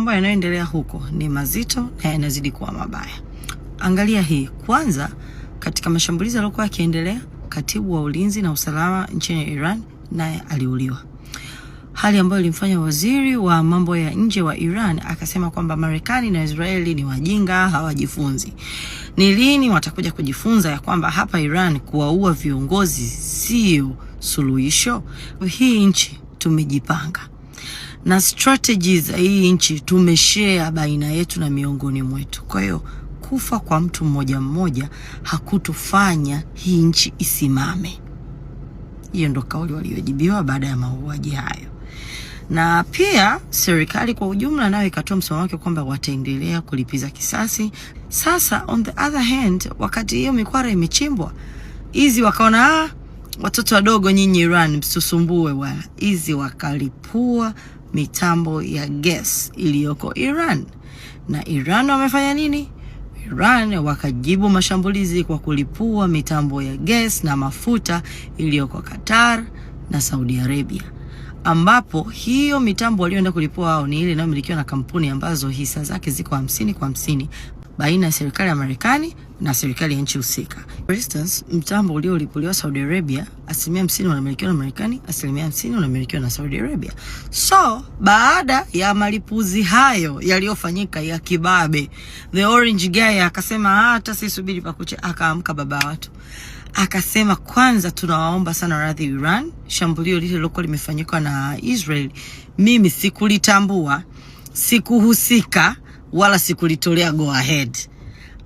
mambo yanayoendelea huko ni mazito na yanazidi kuwa mabaya. Angalia hii. Kwanza, katika mashambulizi yaliokuwa yakiendelea, katibu wa ulinzi na usalama nchini Iran naye aliuliwa. Hali ambayo ilimfanya waziri wa mambo ya nje wa Iran akasema kwamba Marekani na Israeli ni wajinga, hawajifunzi. Ni lini watakuja kujifunza ya kwamba hapa Iran kuwaua viongozi sio suluhisho? Hii nchi tumejipanga. Na strategies hii nchi tumeshare baina yetu na miongoni mwetu. Kwa hiyo kufa kwa mtu mmoja mmoja hakutufanya hii nchi isimame. Hiyo ndo kauli waliojibiwa baada ya mauaji hayo. Na pia serikali kwa ujumla nayo ikatoa msimamo wake kwamba wataendelea kulipiza kisasi. Sasa on the other hand, wakati hiyo mikwara imechimbwa, hizi wakaona watoto wadogo nyinyi Iran msisumbue bwana. Hizi wakalipua mitambo ya gas iliyoko Iran. Na Iran wamefanya nini? Iran wakajibu mashambulizi kwa kulipua mitambo ya gas na mafuta iliyoko Qatar na Saudi Arabia. Ambapo hiyo mitambo walioenda kulipua wao ni ile inayomilikiwa na kampuni ambazo hisa zake ziko 50-50 baina ya serikali ya Marekani na serikali ya nchi husika. For instance, mtambo uliolipuliwa Saudi Arabia, 50% unamilikiwa na Marekani, 50% unamilikiwa na Saudi Arabia. So, baada ya malipuzi hayo yaliyofanyika ya kibabe, the orange guy akasema hata sisubiri pakucha, akaamka baba watu. Akasema kwanza tunawaomba sana radhi Iran, shambulio lile lilokuwa limefanyika na Israel mimi sikulitambua, sikuhusika wala sikulitolea go ahead.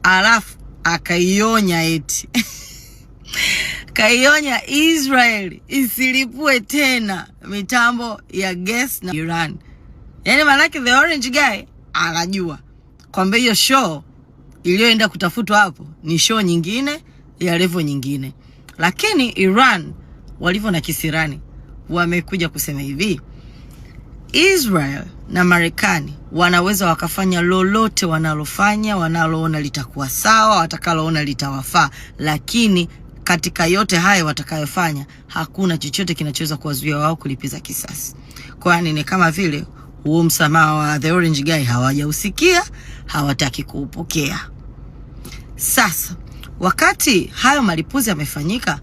Alafu akaionya eti kaionya Israel isilipue tena mitambo ya gas na Iran. Yani manake the orange guy anajua kwamba hiyo show iliyoenda kutafutwa hapo ni show nyingine ya level nyingine. Lakini Iran walivyo na kisirani wamekuja kusema hivi: Israel na Marekani wanaweza wakafanya lolote wanalofanya, wanaloona litakuwa sawa, watakaloona litawafaa, lakini katika yote hayo watakayofanya hakuna chochote kinachoweza kuwazuia wao kulipiza kisasi. Kwani ni kama vile huo msamaha wa the orange guy hawajausikia, hawataki kuupokea. Sasa wakati hayo malipuzi yamefanyika,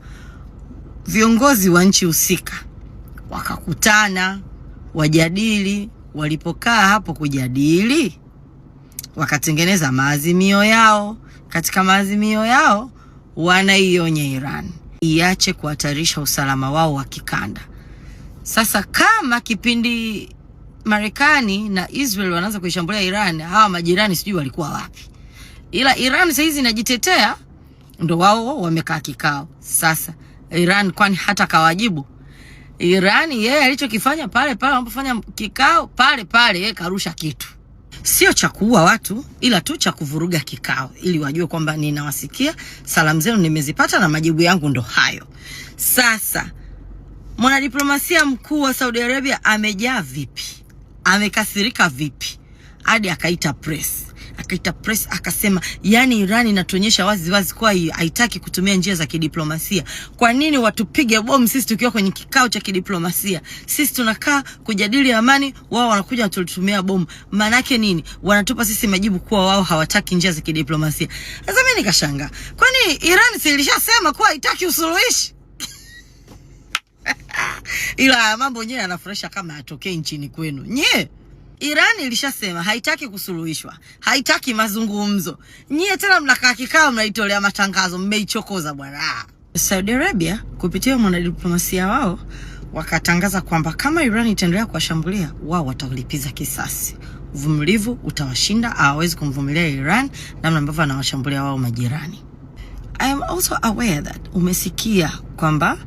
viongozi wa nchi husika wakakutana wajadili. Walipokaa hapo kujadili, wakatengeneza maazimio yao. Katika maazimio yao wanaionya Iran iache kuhatarisha usalama wao wa kikanda. Sasa kama kipindi Marekani na Israel wanaanza kuishambulia Iran, hawa majirani sijui walikuwa wapi. Ila Iran sasa hizi inajitetea, ndo wao wamekaa kikao. Sasa Iran kwani hata kawajibu? Iran yeye alichokifanya pale wanapofanya kikao pale yeye karusha kitu. Sio cha kuua watu, ila tu cha kuvuruga kikao ili wajue kwamba ninawasikia, salamu zenu nimezipata na majibu yangu ndo hayo. Sasa mwanadiplomasia mkuu wa Saudi Arabia amejaa vipi? Amekasirika vipi? Hadi akaita press akasema yani Iran inatuonyesha wazi wazi kwa haitaki kutumia njia za kidiplomasia. Kwa nini watupige bomu sisi tukiwa kwenye kikao cha kidiplomasia? Sisi tunakaa kujadili amani, wao wanakuja watutumia bomu. Maana yake nini? Wanatupa sisi majibu kuwa wao hawataki njia za kidiplomasia. Sasa mimi nikashangaa, kwani Iran si ilishasema kuwa haitaki usuluhishi? Ila mambo yenyewe yanafurahisha kama yatokee nchini kwenu. Iran ilishasema haitaki kusuluhishwa, haitaki mazungumzo. Nyie tena mnakaa kikao mnaitolea matangazo, mmeichokoza bwana. Saudi Arabia kupitia mwanadiplomasia wao wakatangaza kwamba kama Iran itaendelea kuwashambulia, wao watalipiza kisasi. Uvumilivu utawashinda, hawawezi kumvumilia Iran namna ambavyo anawashambulia wao majirani. I am also aware that umesikia kwamba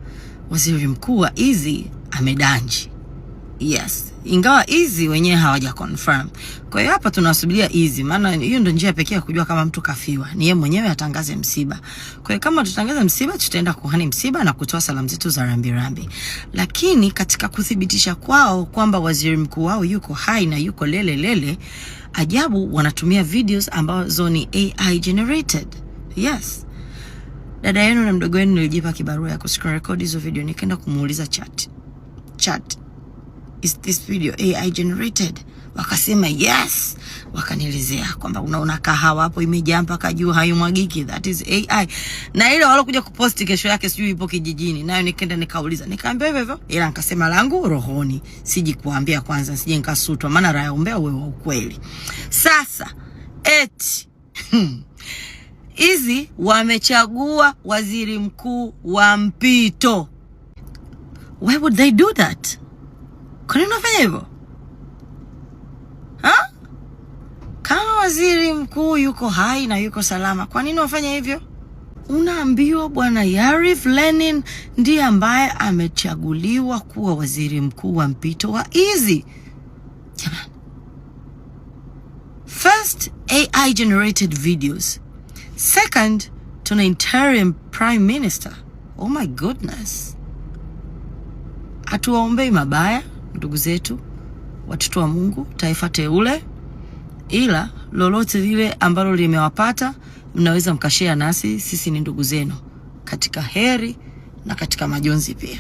waziri mkuu wa Easy amedanji. Yes, ingawa Easy wenyewe hawaja confirm. Kwa hiyo hapa tunasubiria Easy, maana hiyo ndio njia pekee ya kujua kama mtu kafiwa. Ni yeye mwenyewe atangaze msiba. Kwa hiyo kama tutangaza msiba, tutaenda kuhani msiba na kutoa salamu zetu za rambirambi. Lakini katika kuthibitisha kwao kwamba waziri mkuu wao yuko hai na yuko lele, ajabu wanatumia videos ambazo ni AI generated. Yes. Dada yenu na mdogo wenu nilijipa kibarua ya kuscreen record hizo video, nikaenda kumuuliza chat, is this video AI generated? wakasema yes, wakanielezea kwamba unaona kahawa hapo imejaa mpaka juu haimwagiki, that is AI. Na ile walokuja kuposti kesho yake sijui ipo kijijini, nayo nikaenda nikauliza, nikaambia hivyo, ila nikasema langu rohoni, siji kuambia kwanza sije nikasutwa, maana raha umbea wewe wa ukweli. Sasa eti hizi wamechagua waziri mkuu wa mpito. Why would they do that? Kwa nini unafanya hivyo? Kama waziri mkuu yuko hai na yuko salama, kwa nini wafanya hivyo? Unaambiwa bwana Yariv Lenin ndiye ambaye amechaguliwa kuwa waziri mkuu wa mpito wa hizi. Jamani. First, AI generated videos. Second, tuna interim prime minister. Oh my goodness. Hatuwaombei mabaya ndugu zetu, watoto wa Mungu, taifa teule, ila lolote lile ambalo limewapata mnaweza mkashare nasi, sisi ni ndugu zenu katika heri na katika majonzi pia.